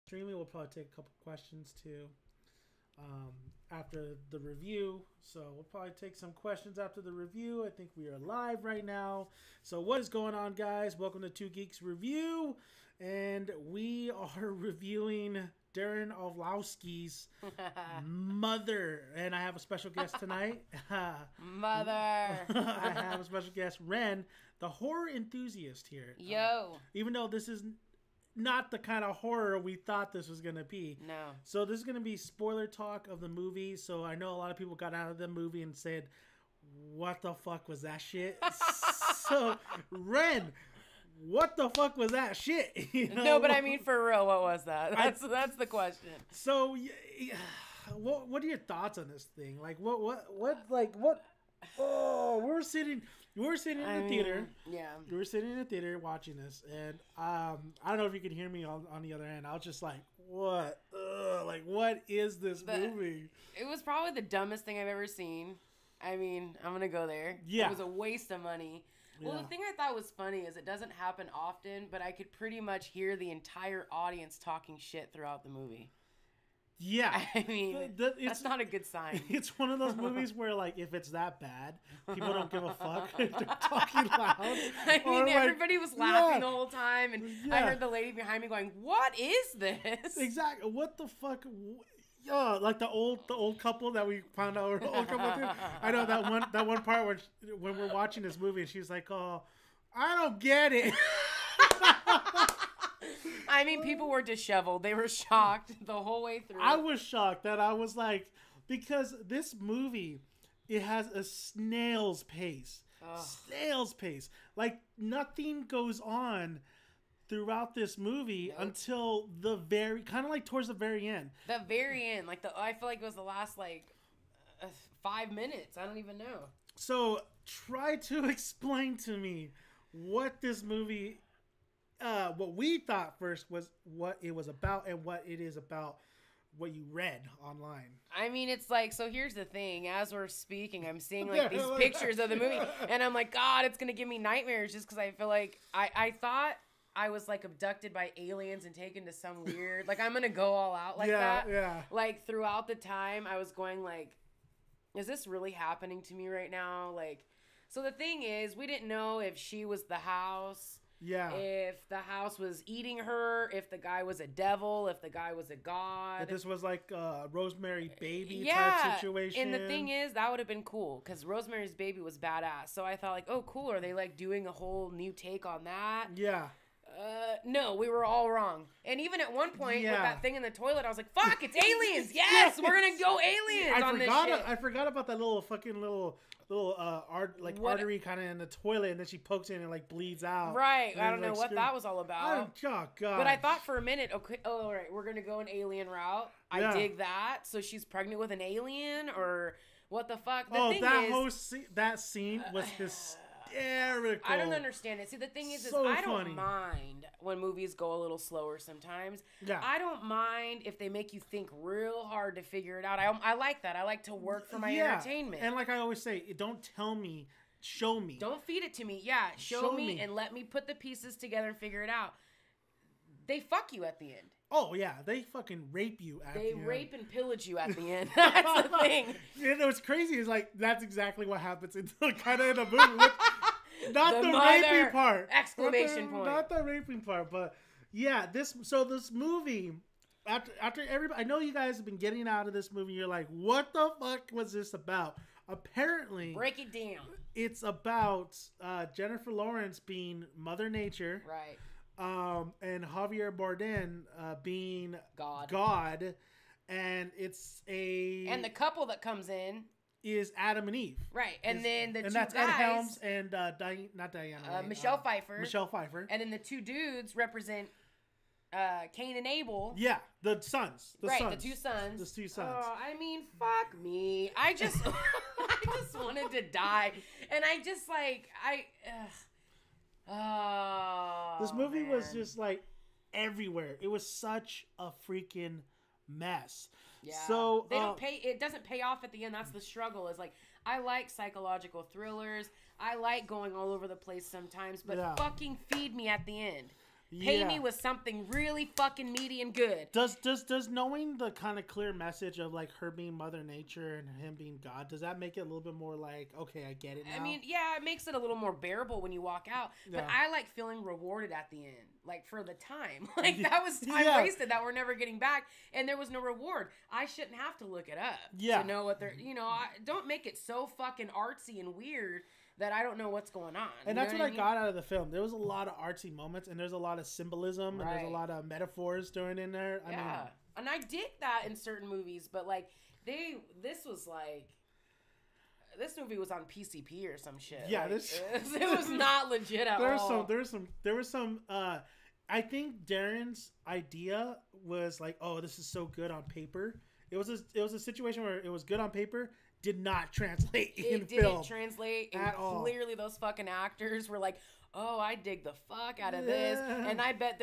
Extremely, we'll probably take a couple questions too after the review. So we'll probably take some questions after the review. I think we are live right now. So what is going on, guys? Welcome to Two Geeks Review, and we are reviewing Darren Orlowski's Mother, and I have a special guest tonight. Mother. I have a special guest, Renn, the horror enthusiast here. Yo. Even though this is not the kind of horror we thought this was going to be. No. So this is going to be spoiler talk of the movie. So I know a lot of people got out of the movie and said, what the fuck was that shit? So, Renn, what the fuck was that shit? You know? No, but I mean, for real, what was that? That's the question. So, what are your thoughts on this thing? Like, what? Oh, we were sitting in the theater. Yeah. We were sitting in the theater watching this, and I don't know if you could hear me on the other end. I was just like, what? Like, what is this movie? It was probably the dumbest thing I've ever seen. I mean, I'm going to go there. Yeah. It was a waste of money. Well, Yeah. the thing I thought was funny is it doesn't happen often, but I could pretty much hear the entire audience talking shit throughout the movie. Yeah. I mean, that's not a good sign. It's one of those movies where, like, if it's that bad, people don't give a fuck. They're talking loud. I mean, everybody was laughing the whole time, and I heard the lady behind me going, "What is this?" Exactly. What the fuck? Yeah, like the old couple that we found out. Old couple too. I know that one part when we're watching this movie, and she's like, "Oh, I don't get it." I mean, people were disheveled. They were shocked the whole way through. I was shocked that I was like, because this movie, it has a snail's pace. Ugh. Snail's pace. Like, nothing goes on throughout this movie until the kind of like towards the very end. The very end. I feel like it was the last, 5 minutes. I don't even know. So, try to explain to me what this movie what we thought first was what it was about and what it is about, what you read online. I mean, it's like, so here's the thing. As we're speaking, I'm seeing these pictures of the movie, and I'm like, God, it's going to give me nightmares just because I feel like I thought I was abducted by aliens and taken to some weird, I'm going to go all out that. Yeah. Throughout the time, I was going is this really happening to me right now? So the thing is, we didn't know if she was the house. Yeah. If the house was eating her, if the guy was a devil, if the guy was a god. If this was a Rosemary's Baby type situation. And the thing is, that would have been cool because Rosemary's Baby was badass. So I thought oh, cool. Are they doing a whole new take on that? Yeah. No, we were all wrong. And even at one point with that thing in the toilet, I was like, fuck, it's aliens. Yes, we're going to go aliens on this shit. I forgot about that little artery kind of in the toilet, and then she pokes in and bleeds out. Right. I don't know what that was all about. Oh, God. But I thought for a minute, okay, all right, we're going to go an alien route. I dig that. So she's pregnant with an alien or what the fuck? That scene was hysterical. I don't understand it. See, the thing is I don't mind when movies go a little slower sometimes. Yeah. I don't mind if they make you think real hard to figure it out. I like that. I like to work for my entertainment. And like I always say, don't tell me, show me. Don't feed it to me. Yeah, show me and let me put the pieces together and figure it out. They fuck you at the end. Oh, yeah. They fucking rape you at the end. They rape and pillage you at the end. That's the thing. You know, what's crazy is that's exactly what happens in the movie. Not the raping part. Exclamation point. Not the raping part, but yeah, this movie, after everybody, I know you guys have been getting out of this movie, you're like, what the fuck was this about? Apparently, break it down. It's about Jennifer Lawrence being Mother Nature. Right. And Javier Bardem being God. And and the couple that comes in is Adam and Eve. Right. And then the two that's guys. Ed Helms and not Diana. Michelle Pfeiffer. Michelle Pfeiffer. And then the two dudes represent Cain and Abel. Yeah, the sons. The two sons. The two sons. Oh, I mean, fuck me. I just wanted to die. And I just this movie was just everywhere. It was such a freaking mess. Yeah. So they don't pay. It doesn't pay off at the end. That's the struggle. Is I like psychological thrillers. I like going all over the place sometimes, but fucking feed me at the end. Pay me with something really fucking meaty and good. Does knowing the kind of clear message of like her being Mother Nature and him being God, does that make it a little bit more like, okay, I get it now? I mean, yeah, it makes it a little more bearable when you walk out. But I like feeling rewarded at the end, like for the time. Like that was time wasted that we're never getting back, and there was no reward. I shouldn't have to look it up to know what they're. Don't make it so fucking artsy and weird that I don't know what's going on. And that's what I got out of the film. There was a lot of artsy moments, and there's a lot of symbolism, and there's a lot of metaphors thrown in there. I mean, and I dig that in certain movies, but like this movie was on PCP or some shit. Yeah, like, it was not legit at all. There was some. I think Darren's idea was like, oh, this is so good on paper. It was a situation where it was good on paper. Did not translate in film. It didn't translate at all. Clearly, those fucking actors were like, "Oh, I dig the fuck out of this," and I bet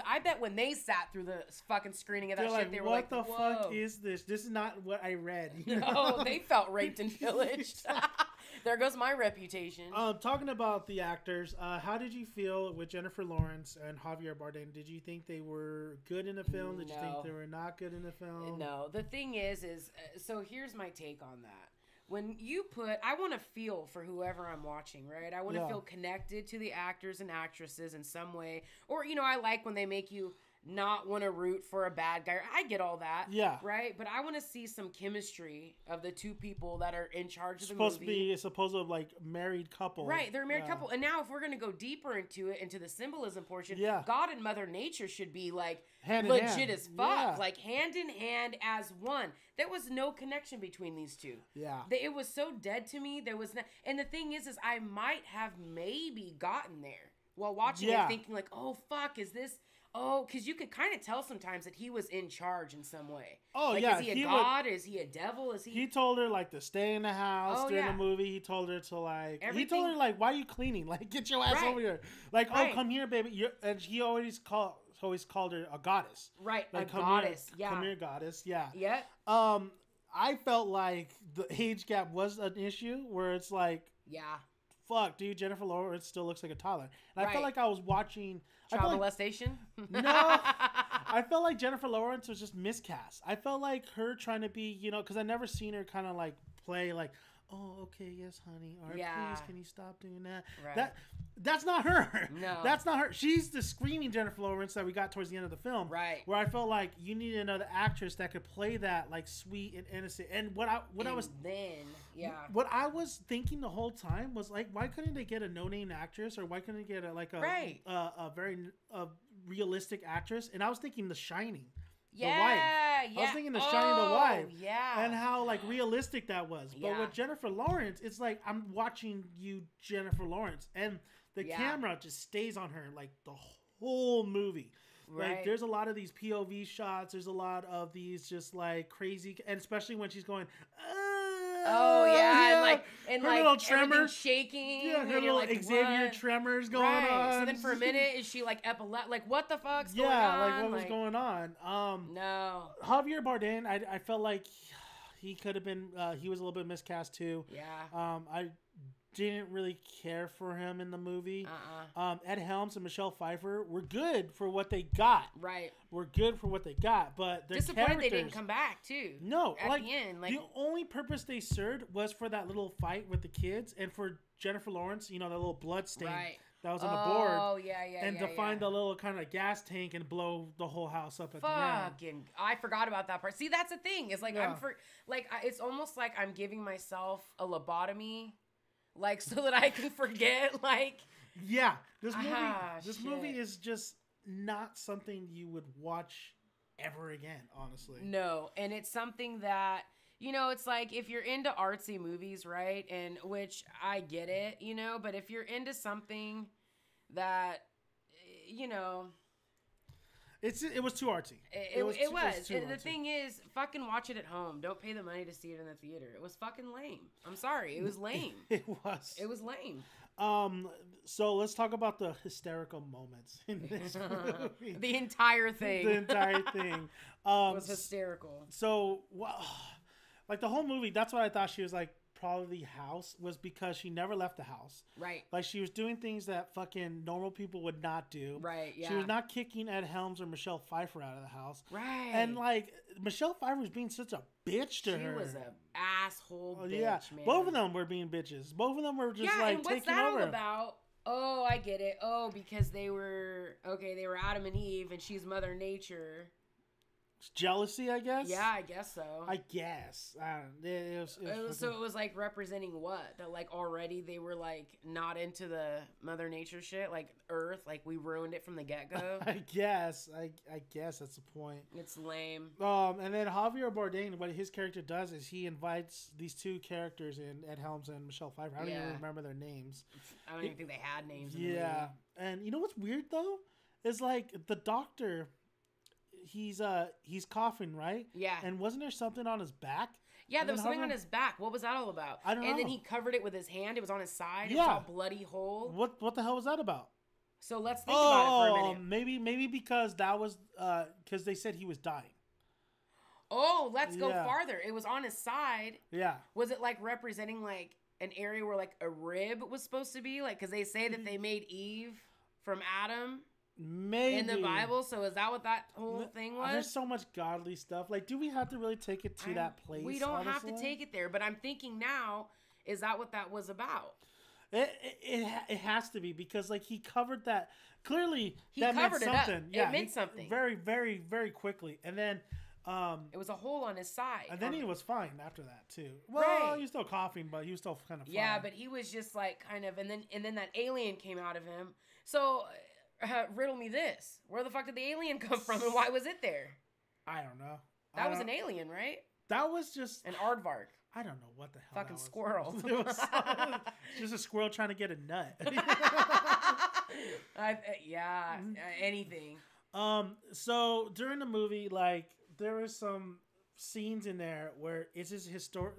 I bet when they sat through the fucking screening of that shit, they were like, "What the fuck is this? This is not what I read." No, they felt raped and pillaged. There goes my reputation. Talking about the actors, how did you feel with Jennifer Lawrence and Javier Bardem? Did you think they were good in the film? Did you think they were not good in the film? No. The thing is so here's my take on that. When you I want to feel for whoever I'm watching, right? I want to feel connected to the actors and actresses in some way. Or, I like when they make you not want to root for a bad guy. I get all that. Yeah. Right? But I want to see some chemistry of the two people that are in charge of the movie. It's supposed to be like married couple. Right. They're a married couple. And now if we're going to go deeper into it, into the symbolism portion, God and Mother Nature should be like legit as fuck. Like hand in hand as one. There was no connection between these two. Yeah. It was so dead to me. There was and the thing is I might have maybe gotten there while watching it thinking like, oh, fuck, is this... Oh, because you could kind of tell sometimes that he was in charge in some way. Oh, like, is he a god? Is he a devil? Is he... He told her, like, to stay in the house during the movie. He told her to, like... Everything... He told her, like, why are you cleaning? Like, get your ass over here. Like, oh, come here, baby. And he always called her a goddess. Right, like, a goddess. Come here, goddess. Yeah. Yeah. I felt like the age gap was an issue where it's like... Yeah. Fuck, dude, Jennifer Lawrence still looks like a toddler. And I felt like I was watching... Child molestation? No. I felt like Jennifer Lawrence was just miscast. I felt like her trying to be, because I never seen her kind of like play like, oh, okay, yes, honey. All right, please, can you stop doing that? Right. That's not her. No. That's not her. She's the screaming Jennifer Lawrence that we got towards the end of the film. Right. Where I felt like you needed another actress that could play that like sweet and innocent. And what I was thinking the whole time was like, why couldn't they get a no-name actress, or why couldn't they get a very realistic actress? And I was thinking The Shining. The wife. I was thinking The Shining, the wife. Yeah. And how like realistic that was. But with Jennifer Lawrence, it's like I'm watching you, Jennifer Lawrence, and the camera just stays on her like the whole movie. Right. Like there's a lot of these POV shots. There's a lot of these just like crazy, and especially when she's going. Oh yeah, and her little tremor shaking. Yeah, her little like, Xavier what? Tremors going on. So then for a minute, is she like epileptic? Like what the fuck's going on? Like what was going on? No. Javier Bardem, I felt like he could have been. He was a little bit miscast too. Yeah. I didn't really care for him in the movie. Ed Helms and Michelle Pfeiffer were good for what they got. Right. Were good for what they got, but their disappointed they didn't come back too. No, at the end, the only purpose they served was for that little fight with the kids and for Jennifer Lawrence. The little blood stain that was on the board. Oh yeah, and to find the little kind of gas tank and blow the whole house up at the end. I forgot about that part. See, that's the thing. It's like it's almost like I'm giving myself a lobotomy. Like, so that I can forget, like... Yeah, this movie is just not something you would watch ever again, honestly. No, and it's something that, it's like, if you're into artsy movies, right, and which I get it, but if you're into something that, It was too artsy. It was. The thing is, fucking watch it at home. Don't pay the money to see it in the theater. It was fucking lame. I'm sorry. It was lame. It was. It was lame. So let's talk about the hysterical moments in this movie. The entire thing. It was hysterical. So, like the whole movie, that's what I thought she was like probably the house was because she never left the house. Right. Like, she was doing things that fucking normal people would not do. Right, yeah. She was not kicking Ed Helms or Michelle Pfeiffer out of the house. Right. And, like, Michelle Pfeiffer was being such a bitch to her. She was an asshole bitch, yeah. man. Both of them were being bitches. Both of them were just, and like, what's taking that over. all about? Oh, I get it. Oh, because they were Adam and Eve, and she's Mother Nature. Jealousy, I guess? Yeah, I guess so. I guess. So it was like representing what? That like already they were like not into the Mother Nature shit, like Earth, like we ruined it from the get-go. I guess. I guess that's the point. It's lame. And then Javier Bardem, what his character does is he invites these two characters in, Ed Helms and Michelle Pfeiffer. I don't even remember their names. I don't even think they had names. In the movie. And you know what's weird though? Is like the doctor. He's coughing, right? Yeah. And wasn't there something on his back? Yeah, there was something on his back. What was that all about? I don't know. And then he covered it with his hand. It was on his side. It was all bloody hole. What the hell was that about? So let's think about it for a minute. Maybe because that was because they said he was dying. Oh, let's go farther. It was on his side. Yeah. Was it like representing like an area where like a rib was supposed to be? Like, because they say that they made Eve from Adam. Maybe in the Bible, so is that what that whole thing was? There's so much godly stuff. Like, do we have to really take it to that place? We don't have to take it there, but I'm thinking now, is that what that was about? It has to be because like he covered that clearly. He that covered meant something. It up. It meant something very, very, very quickly, and then it was a hole on his side, and then he was fine after that too. Well, he was still coughing, but he was still kind of fine. Yeah, but he was just like kind of, and then that alien came out of him. So. Riddle me this. Where the fuck did the alien come from and why was it there? I don't know. That was an alien, right? That was just... An aardvark. I don't know what the hell fucking squirrel. It was just a squirrel trying to get a nut. Anything. So during the movie, like, there was some scenes in there where it's just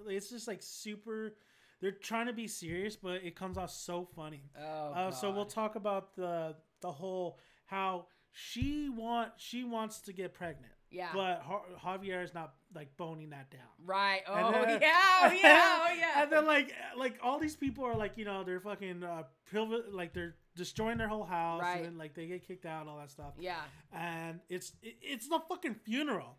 it's just like super... They're trying to be serious, but it comes off so funny. So we'll talk about the whole how she wants to get pregnant. Yeah. But Javier is not like boning that down. Right. And then like all these people are like, you know, they're fucking like they're destroying their whole house, right. And then like they get kicked out and all that stuff. Yeah. And it's the fucking funeral.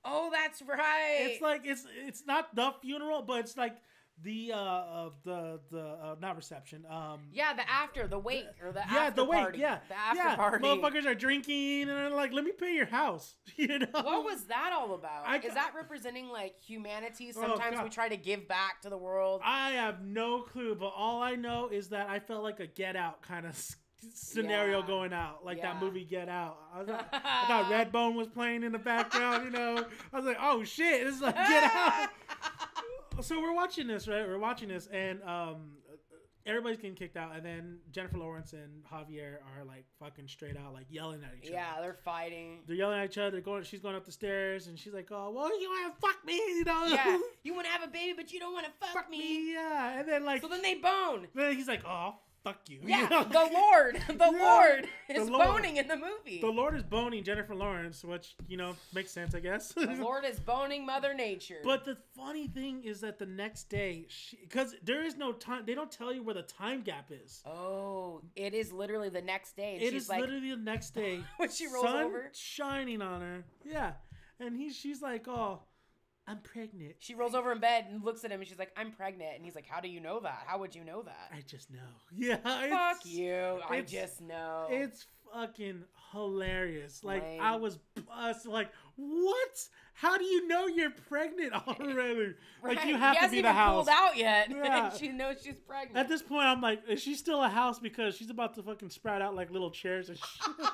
Oh, that's right. It's like it's not the funeral, but it's like the not reception. The wake or the after the wake. party. Yeah, the after party. Motherfuckers are drinking and they're like, let me pay your house. You know what was that all about? Is that representing like humanity? Sometimes we try to give back to the world. I have no clue, but all I know is that I felt like a Get Out kind of scenario going out, like that movie Get Out. I thought Redbone was playing in the background. You know, I was like, oh shit, this is like Get Out. So we're watching this, right? We're watching this, and everybody's getting kicked out, and then Jennifer Lawrence and Javier are like fucking straight out, like yelling at each other. Yeah, they're fighting. They're yelling at each other. She's going up the stairs, and she's like, "Oh, well, you want to fuck me?" You know? Yeah. You want to have a baby, but you don't want to fuck me. Yeah. And then like, so then they bone. Then he's like, "Oh, fuck you." Yeah, you know? the Lord is boning in the movie. The Lord is boning Jennifer Lawrence, which, you know, makes sense, I guess. The Lord is boning Mother Nature. But the funny thing is that the next day, because there is no time, they don't tell you where the time gap is. Oh, it is literally the next day. It is like, literally the next day. When she rolls over. Shining on her. Yeah. And she's like, "Oh, I'm pregnant." She rolls over in bed and looks at him and she's like, "I'm pregnant." And he's like, "How do you know that? How would you know that?" "I just know." Yeah. Fuck you. I just know. It's fucking hilarious. Like, Lame. I was like, what? How do you know you're pregnant already? Right. Like, you have to be the house. He hasn't even pulled out yet. Yeah. And she knows she's pregnant. At this point, I'm like, is she still a house? Because she's about to fucking sprout out like little chairs and shit.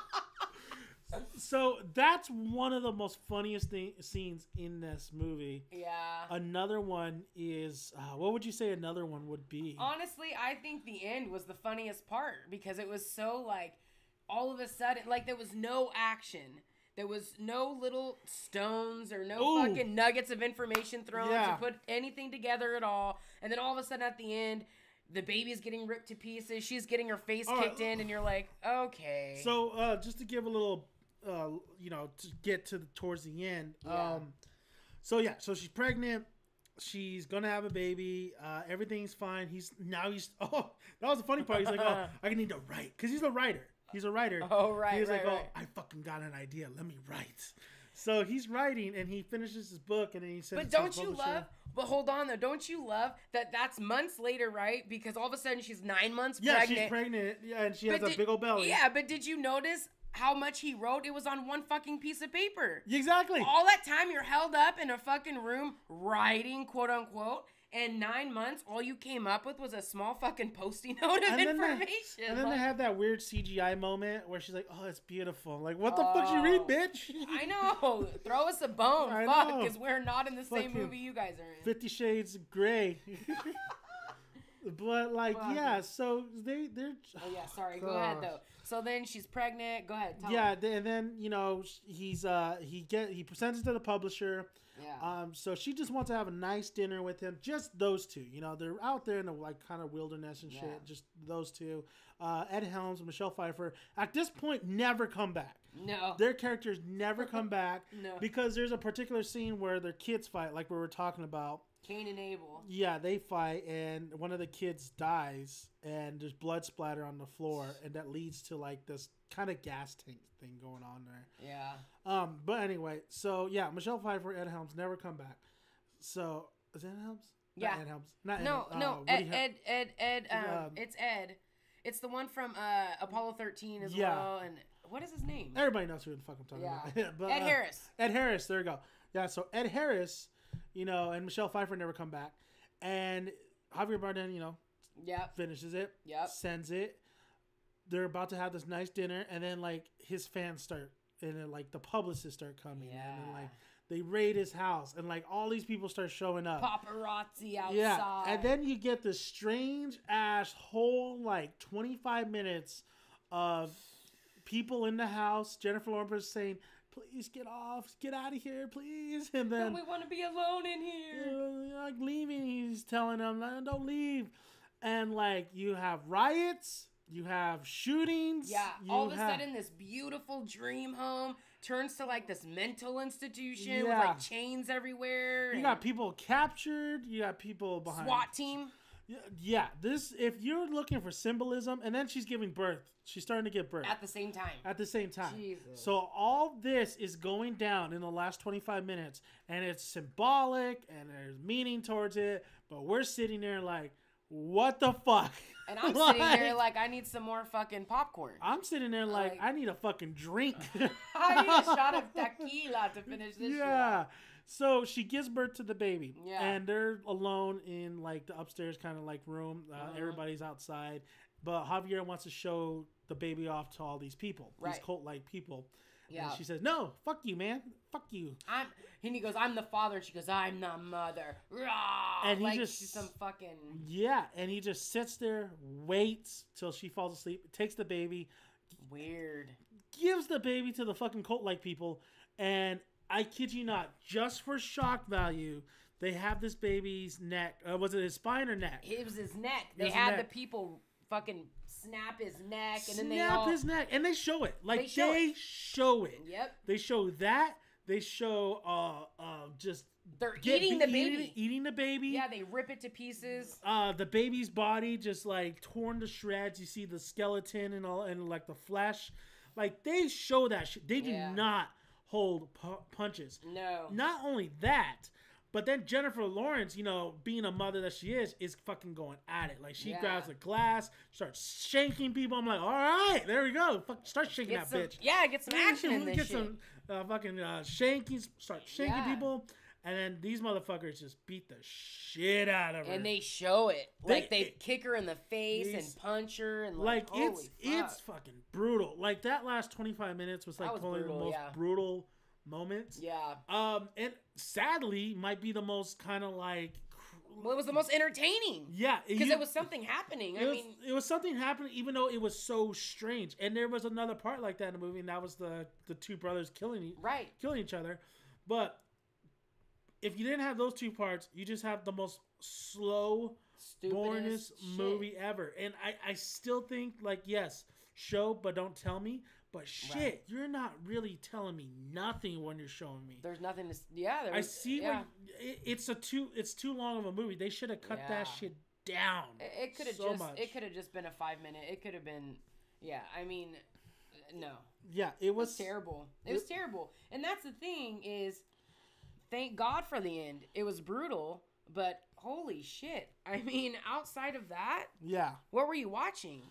So that's one of the most funniest scenes in this movie. Yeah. Another one is, what would you say another one would be? Honestly, I think the end was the funniest part because it was so like, all of a sudden, like there was no action. There was no little stones or no fucking nuggets of information thrown to put anything together at all. And then all of a sudden at the end, the baby's getting ripped to pieces. She's getting her face kicked in, and you're like, okay. So just to give a little, to get towards the end. Yeah. So she's pregnant. she's gonna have a baby. Everything's fine. He's oh, that was the funny part. He's like, oh, I need to write because he's a writer. He's a writer. Oh, right. He's right, like, right. oh, I fucking got an idea. Let me write. So he's writing and he finishes his book and then he says, but don't you love? But hold on though, don't you love that? That's months later, right? Because all of a sudden she's 9 months pregnant. Yeah, she's pregnant. Yeah, and she has a big old belly. Yeah, but did you notice how much he wrote? It was on one fucking piece of paper. Exactly. All that time you're held up in a fucking room writing, quote unquote. And 9 months, all you came up with was a small fucking Post-it note of information. And then they have that weird CGI moment where she's like, oh, it's beautiful. Like, what the fuck you read, bitch? I know. Throw us a bone. Fuck, because we're not in the same movie you guys are in. 50 Shades of Grey. But, like, yeah, so they're... Oh, yeah, sorry. Go ahead, though. So then she's pregnant. Go ahead. Tell me. And then, you know, he presents it to the publisher. Yeah. So she just wants to have a nice dinner with him. Just those two. You know, they're out there in the like kind of wilderness and shit. Just those two. Ed Helms and Michelle Pfeiffer at this point never come back. No. Their characters never come back. No. Because there's a particular scene where their kids fight, like we were talking about. Cain and Abel. Yeah, they fight, and one of the kids dies, and there's blood splatter on the floor, and that leads to like this kind of gas tank thing going on there. Yeah. But anyway, so yeah, Michelle Pfeiffer, Ed Helms never come back. So is it Ed Helms? Yeah. Not Ed Helms. Not No. Ed. It's Ed. It's the one from Apollo 13 as well. And what is his name? Everybody knows who the fuck I'm talking about. But, Ed Harris. Ed Harris. There you go. Yeah. So Ed Harris. You know, and Michelle Pfeiffer never come back. And Javier Bardem, you know, finishes it, sends it. They're about to have this nice dinner, and then, like, his fans start, and then, like, the publicists start coming. Yeah. And then, like, they raid his house, and, like, all these people start showing up. Paparazzi outside. Yeah, and then you get this strange-ass whole, like, 25 minutes of people in the house. Jennifer Lawrence saying, please get out of here, please. And then we want to be alone in here. Like leaving, he's telling them, don't leave. And like you have riots, you have shootings. Yeah, all of a sudden this beautiful dream home turns to like this mental institution with like chains everywhere. You got people captured. You got people behind SWAT team. Yeah, this, if you're looking for symbolism, and then she's giving birth. She's starting to give birth. At the same time. Jesus. So all this is going down in the last 25 minutes, and it's symbolic, and there's meaning towards it, but we're sitting there like, what the fuck? And I'm sitting there like, I need some more fucking popcorn. I'm sitting there like I need a fucking drink. I need a shot of tequila to finish this shit. So she gives birth to the baby, and Yeah. they're alone in like the upstairs kind of like room. Everybody's outside, but Javier wants to show the baby off to all these people, these cult-like people. Yeah. And she says, "No, fuck you, man, fuck you." And he goes, "I'm the father." She goes, "I'm the mother." Rah! And he like just she's some fucking and he just sits there, waits till she falls asleep, takes the baby, weird, gives the baby to the fucking cult-like people, and I kid you not, just for shock value, they have this baby's neck. Was it his spine or neck? It was his neck. They had the people fucking snap his neck, and then they all his neck, and they show it. Like they show it. Yep. They show that. They show just they're eating the baby. Eating the baby. Yeah, they rip it to pieces. The baby's body just like torn to shreds. You see the skeleton and all, and like the flesh. Like they show that shit. They do not hold punches. No. Not only that, but then Jennifer Lawrence, you know, being a mother that she is fucking going at it. Like she grabs a glass, starts shanking people. I'm like, all right, there we go. Start shaking that bitch. Yeah, get some action in this get shit. Some fucking shanking. Start shanking people. And then these motherfuckers just beat the shit out of her. And they show it. Like they kick her in the face and punch her and like it's fucking brutal. Like that last 25 minutes was like probably the most brutal moments. Yeah. And sadly might be the most kind of like well, it was the most entertaining. Yeah. Because it was something happening. It was something happening even though it was so strange. And there was another part like that in the movie, and that was the two brothers killing each other. But if you didn't have those two parts, you just have the most slow, boringest movie ever. And I still think, like, yes, show, but don't tell me. But shit, you're not really telling me nothing when you're showing me. There's nothing to. Yeah, I see. Yeah. It's too long of a movie. They should have cut that shit down. It could have It could have just been a 5-minute. It could have been. Yeah, I mean, no. Yeah, it was terrible. It was terrible, and that's the thing is, thank God for the end. It was brutal, but holy shit! I mean, outside of that, what were you watching?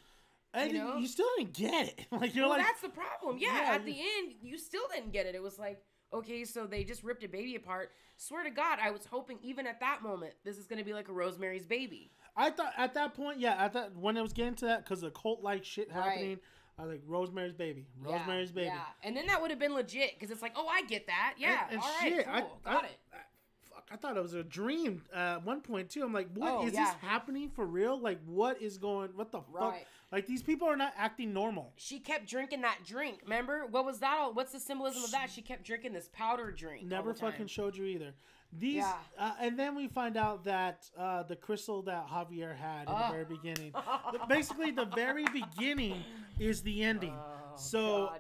And you still didn't get it. Like that's the problem. Yeah, at the end, you still didn't get it. It was like, okay, so they just ripped a baby apart. Swear to God, I was hoping even at that moment, this is going to be like a Rosemary's Baby. I thought at that point, when it was getting to that, because the cult-like shit happening, I was like, Rosemary's Baby. Rosemary's Baby. Yeah, and then that would have been legit, because it's like, oh, I get that. Yeah, all right, cool, got it. I thought it was a dream at one point too. I'm like, what is this happening for real? Like, what the fuck? Like, these people are not acting normal. She kept drinking that drink. Remember? What was that all? What's the symbolism of that? She kept drinking this powder drink. Never fucking showed you either. These, and then we find out that the crystal that Javier had in the very beginning, basically the very beginning is the ending.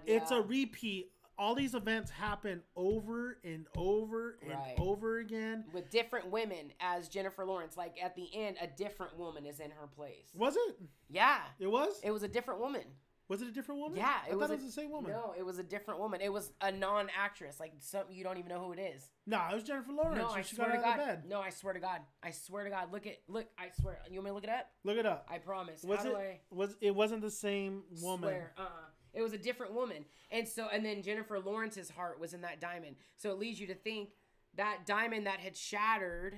It's a repeat. All these events happen over and over and over again. With different women as Jennifer Lawrence. Like, at the end, a different woman is in her place. Was it? Yeah. It was? It was a different woman. Was it a different woman? Yeah. I thought it was the same woman. No, it was a different woman. It was a non-actress. Like, something you don't even know who it is. No, it was Jennifer Lawrence. No, I swear to God. No, I swear to God. I swear to God. Look, I swear. You want me to look it up? Look it up. I promise. It wasn't the same woman. Swear. It was a different woman. And then Jennifer Lawrence's heart was in that diamond. So it leads you to think that diamond that had shattered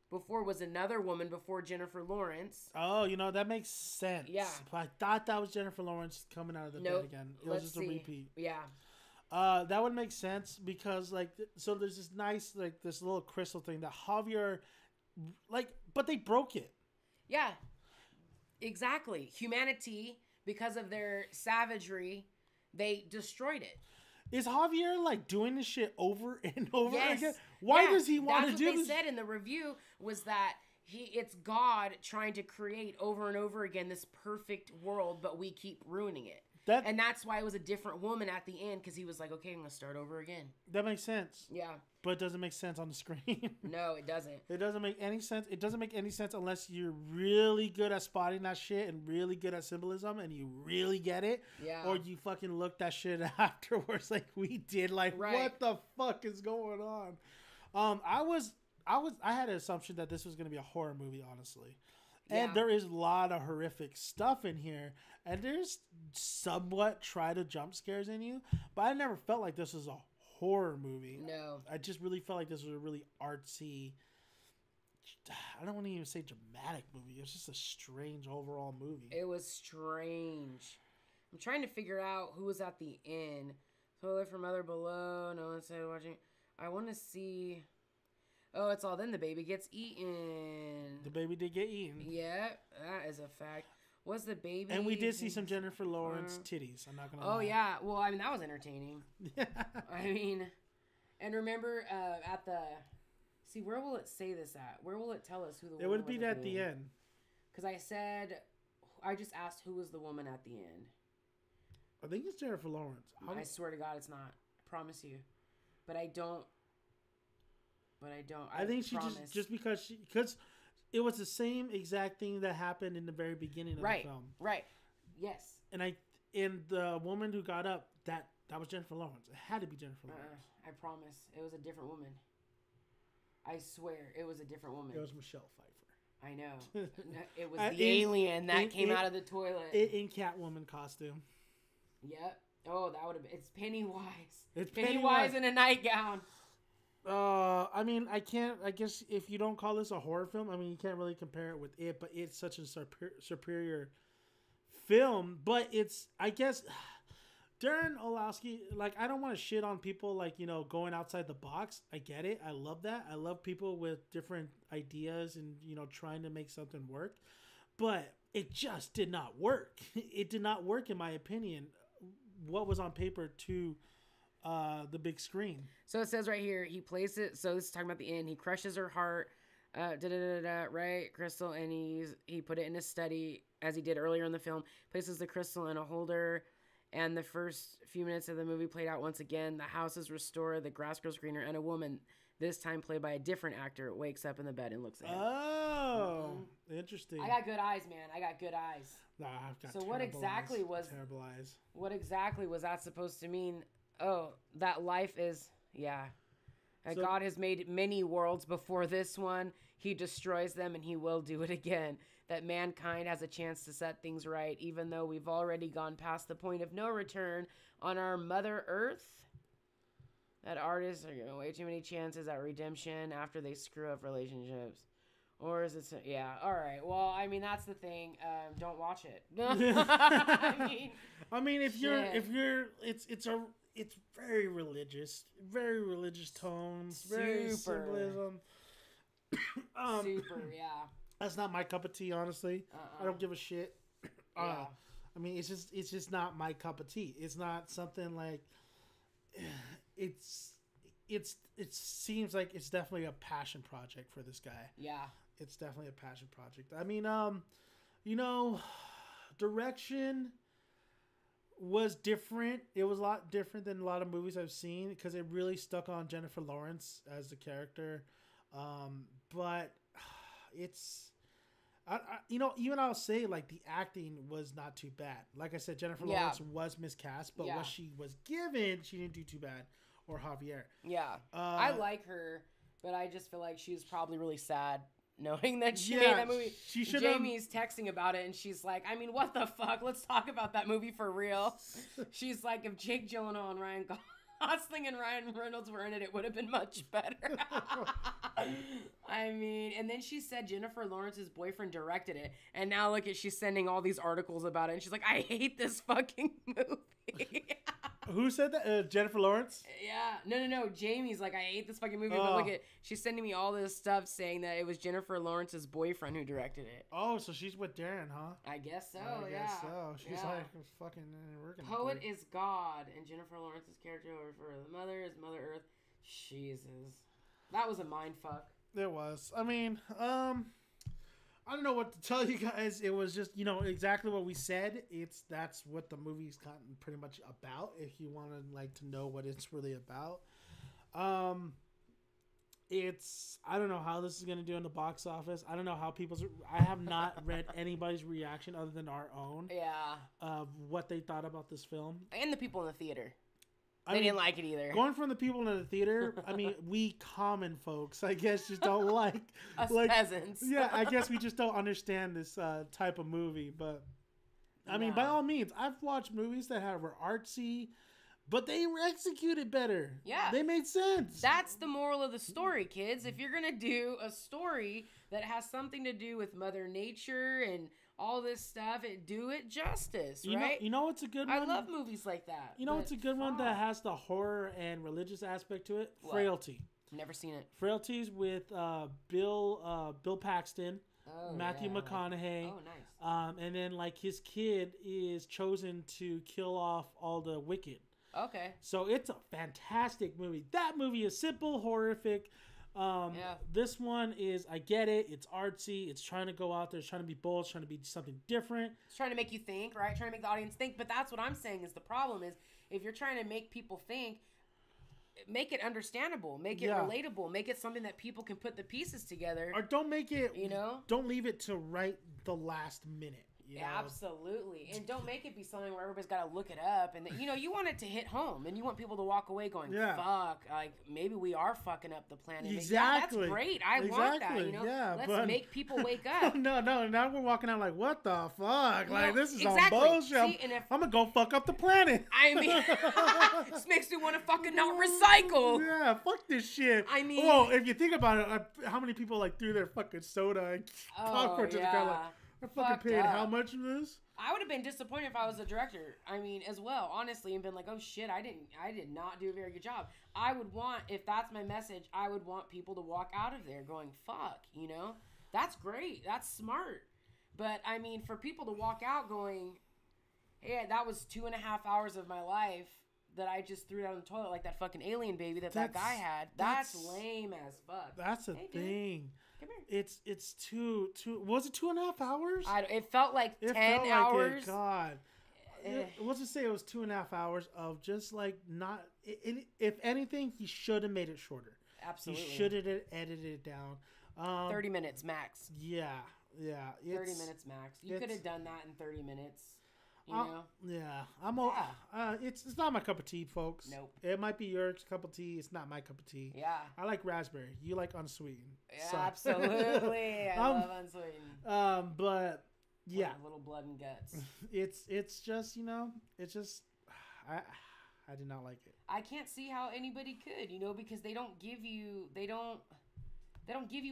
before was another woman before Jennifer Lawrence. Oh, that makes sense. Yeah. I thought that was Jennifer Lawrence coming out of the bed again. It was just a repeat. Yeah. That would make sense because, so there's this nice, this little crystal thing that Javier, but they broke it. Yeah. Exactly. Humanity, because of their savagery, they destroyed it. Is Javier doing this shit over and over again? Why does he want to do this? That's what they said in the review, was that it's God trying to create over and over again this perfect world, but we keep ruining it. And that's why it was a different woman at the end, because he was like, okay, I'm going to start over again. That makes sense. Yeah. But it doesn't make sense on the screen. No, it doesn't. It doesn't make any sense. It doesn't make any sense unless you're really good at spotting that shit and really good at symbolism and you really get it. Yeah. Or you fucking look that shit afterwards like we did. What the fuck is going on? I had an assumption that this was going to be a horror movie, honestly. And there is a lot of horrific stuff in here. And there's somewhat try to jump scares in you. But I never felt like this was a horror movie. No. I just really felt like this was a really artsy, I don't want to even say dramatic movie. It was just a strange overall movie. It was strange. I'm trying to figure out who was at the end. Toilet for Mother Below. No one said watching. I want to see... Oh, it's all then the baby gets eaten. The baby did get eaten. Yeah, that is a fact. Was the baby... And we did see some Jennifer Lawrence titties. I'm not going to lie. Oh, yeah. Well, I mean, that was entertaining. I mean... And remember at the... See, where will it say this at? Where will it tell us who the woman was? It would be at the end. Because I just asked who was the woman at the end. I think it's Jennifer Lawrence. I swear to God it's not. I promise you. But I don't. I think she just because it was the same exact thing that happened in the very beginning of the film. Right. Yes. And the woman who got up, that was Jennifer Lawrence. It had to be Jennifer Lawrence. I promise. It was a different woman. I swear, it was a different woman. It was Michelle Pfeiffer. I know. It was the alien that came out of the toilet. In Catwoman costume. Yep. Oh, that would have been... It's Pennywise. It's Pennywise in a nightgown. I mean, I guess if you don't call this a horror film, I mean, you can't really compare it with it, but it's such a superior film. But it's, I guess, Darren Aronofsky, I don't want to shit on people, going outside the box. I get it. I love that. I love people with different ideas and, trying to make something work. But it just did not work. It did not work, in my opinion, what was on paper to... the big screen. So it says right here, he plays it. So this is talking about the end. He crushes her heart, right, crystal, and he put it in his study as he did earlier in the film. Places the crystal in a holder, And the first few minutes of the movie played out once again. The house is restored, the grass grows greener, and a woman, this time played by a different actor, wakes up in the bed and looks at him. Oh, interesting. I got good eyes, man. I got good eyes. Nah, I've got so terrible what exactly eyes. was terrible eyes? What exactly was that supposed to mean? Oh, that life is, yeah. So, God has made many worlds before this one. He destroys them and he will do it again. That mankind has a chance to set things right, even though we've already gone past the point of no return on our Mother Earth. That artists are given way too many chances at redemption after they screw up relationships. Or is it... Yeah, all right. Well, I mean, that's the thing. Don't watch it. I mean, if you're... It's very religious tones, very symbolism. Super, yeah. That's not my cup of tea, honestly. I don't give a shit. Yeah. I mean, it's just not my cup of tea. It's not something like it seems like it's definitely a passion project for this guy. Yeah. It's definitely a passion project. I mean, direction was different. It was a lot different than a lot of movies I've seen because it really stuck on Jennifer Lawrence as the character. But it's, even I'll say like the acting was not too bad. Like I said, Jennifer Lawrence was miscast, but what she was given, she didn't do too bad. Or Javier. Yeah. I like her, but I just feel like she was probably really sad knowing that she made that movie. Jamie's texting about it, and she's like, I mean, what the fuck? Let's talk about that movie for real. She's like, if Jake Gyllenhaal and Ryan Gosling and Ryan Reynolds were in it, it would have been much better. I mean, and then she said Jennifer Lawrence's boyfriend directed it, and now look at she's sending all these articles about it, and she's like, I hate this fucking movie. Who said that? Jennifer Lawrence? Yeah. No. Jamie's like, I hate this fucking movie. But look at, she's sending me all this stuff saying that it was Jennifer Lawrence's boyfriend who directed it. Oh, so she's with Darren, huh? I guess so, I guess so. She's like, fucking working. Poet is God, and Jennifer Lawrence's character for the mother is Mother Earth. Jesus. That was a mind fuck. It was. I mean, I don't know what to tell you guys. It was just, exactly what we said. That's what the movie's gotten pretty much about. If you want to know what it's really about, I don't know how this is going to do in the box office. I don't know how I have not read anybody's reaction other than our own. Yeah. Of what they thought about this film. And the people in the theater. They didn't like it either. Going from the people in the theater, I mean, we common folks, I guess, just don't like us peasants. Yeah, I guess we just don't understand this type of movie. But I mean, by all means, I've watched movies that were artsy, but they were executed better. Yeah, they made sense. That's the moral of the story, kids. If you're gonna do a story that has something to do with Mother Nature and all this stuff, do it justice, right? You know what's a good one? I love movies like that. You know what's a good one that has the horror and religious aspect to it? What? Frailty. Never seen it. Frailty's with Bill Paxton, Matthew McConaughey. Oh, nice. And then like his kid is chosen to kill off all the wicked. Okay. So it's a fantastic movie. That movie is simple, horrific. This one is, I get it. It's artsy. It's trying to go out there. It's trying to be bold. It's trying to be something different. It's trying to make you think, right? Trying to make the audience think. But that's what I'm saying is the problem is if you're trying to make people think, make it understandable, make it relatable, make it something that people can put the pieces together. Or don't make it, don't leave it to right the last minute. Absolutely. And don't make it be something where everybody's got to look it up. And, you want it to hit home. And you want people to walk away going, fuck, like, maybe we are fucking up the planet. Exactly. That's great. I want that, Let's make people wake up. No. Now we're walking out like, what the fuck? Like, this is some bullshit. See, I'm going to go fuck up the planet. I mean, this makes me want to fucking not recycle. Yeah, fuck this shit. I mean. Well, if you think about it, how many people, like, threw their fucking soda and popcorn to the ground, like, I fucking paid how much for this? I would have been disappointed if I was a director. I mean, as well, honestly, and been like, oh shit, I did not do a very good job. I would want, if that's my message, I would want people to walk out of there going, fuck, that's great. That's smart. But I mean, for people to walk out going, hey, that was 2.5 hours of my life that I just threw down the toilet like that fucking alien baby that guy had. That's lame as fuck. That's a thing. Come here. It's two. Was it 2.5 hours? It felt like 10 hours. God. Let's just say it was 2.5 hours of just like not. If anything, he should have made it shorter. Absolutely. He should have edited it down. 30 minutes max. Yeah. 30 minutes max. You could have done that in 30 minutes. You know? Yeah. It's not my cup of tea, folks. Nope. It might be your cup of tea. It's not my cup of tea. Yeah. I like raspberry. You like unsweetened. Yeah, so. Absolutely. I love unsweetened. But yeah, little blood and guts. It's just I did not like it. I can't see how anybody could, because they don't give you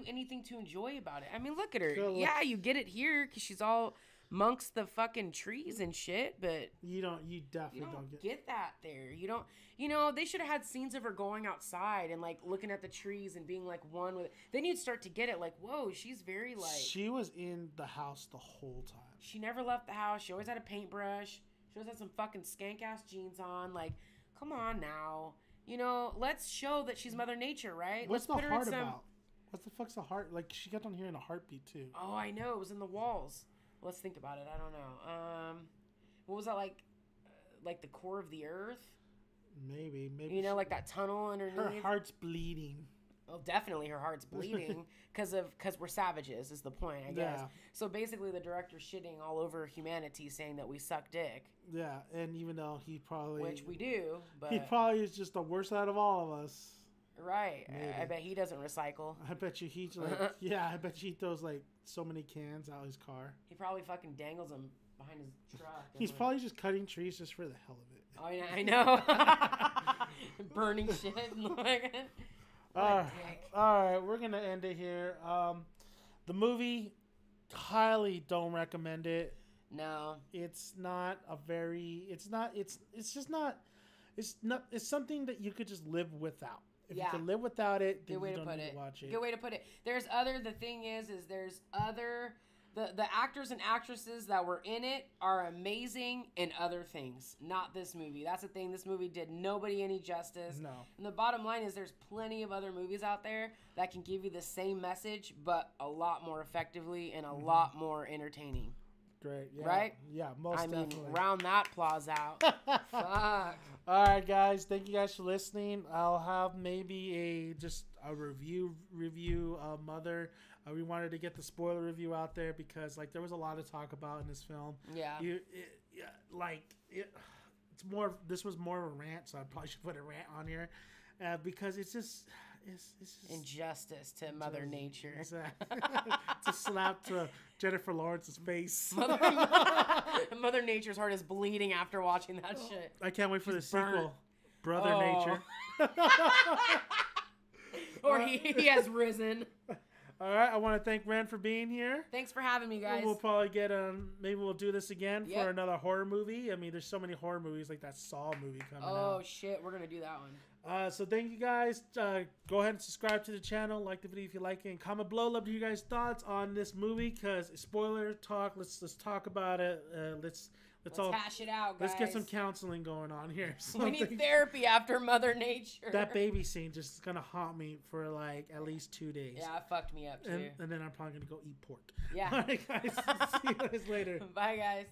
anything to enjoy about it. I mean, look at her. Yeah, you get it here because she's all amongst the fucking trees and shit, but you definitely don't get that there. You don't, they should have had scenes of her going outside and like looking at the trees and being like one with it. Then you'd start to get it like, whoa, she's very like. She was in the house the whole time. She never left the house. She always had a paintbrush. She always had some fucking skank ass jeans on. Like, come on now. Let's show that she's Mother Nature, right? What's Let's the heart about? What the fuck's the heart? Like, she kept on hearing a heartbeat too. Oh, I know. It was in the walls. Let's think about it. I don't know. What was that like? Like the core of the earth? Maybe. Like that tunnel underneath. Her heart's bleeding. Well, definitely her heart's bleeding because we're savages is the point, I guess. Yeah. So basically, the director's shitting all over humanity, saying that we suck dick. Yeah, and even though which we do, but he probably is just the worst out of all of us. Right. I bet he doesn't recycle. I bet you he he throws like so many cans out of his car. He probably fucking dangles them behind his truck. He's probably just cutting trees just for the hell of it. Oh yeah, I know. Burning shit. All right, we're gonna end it here. The movie, highly don't recommend it. No, it's not a very. It's not. It's just not. It's not. It's something that you could just live without. If you can live without it, then you don't need to watch it. Good way to put it. The thing is there's other. The actors and actresses that were in it are amazing in other things. Not this movie. That's the thing. This movie did nobody any justice. No. And the bottom line is there's plenty of other movies out there that can give you the same message, but a lot more effectively and a lot more entertaining. Great. Yeah. Right? Yeah, definitely. Round that applause out. Fuck. All right, guys. Thank you guys for listening. I'll have maybe a review of Mother. We wanted to get the spoiler review out there because there was a lot to talk about in this film. Yeah. This was more of a rant, so I probably should put a rant on here, because it's just injustice to Mother Nature. Exactly. It's a slap to Jennifer Lawrence's face. Mother Nature's heart is bleeding after watching that shit. I can't wait for the sequel, Brother Nature. Or he has risen. All right, I want to thank Renn for being here. Thanks for having me, guys. We'll probably maybe we'll do this again for another horror movie. I mean, there's so many horror movies, like that Saw movie coming out. Oh, shit, we're going to do that one. So thank you, guys. Go ahead and subscribe to the channel. Like the video if you like it. And comment below. Love to hear you guys' thoughts on this movie, because spoiler talk. Let's talk about it. Let's all hash it out, guys. Let's get some counseling going on here. We need therapy after Mother Nature. That baby scene just is gonna haunt me for at least 2 days. Yeah, it fucked me up too. And then I'm probably gonna go eat pork. Yeah. All right, guys. See you guys later. Bye, guys.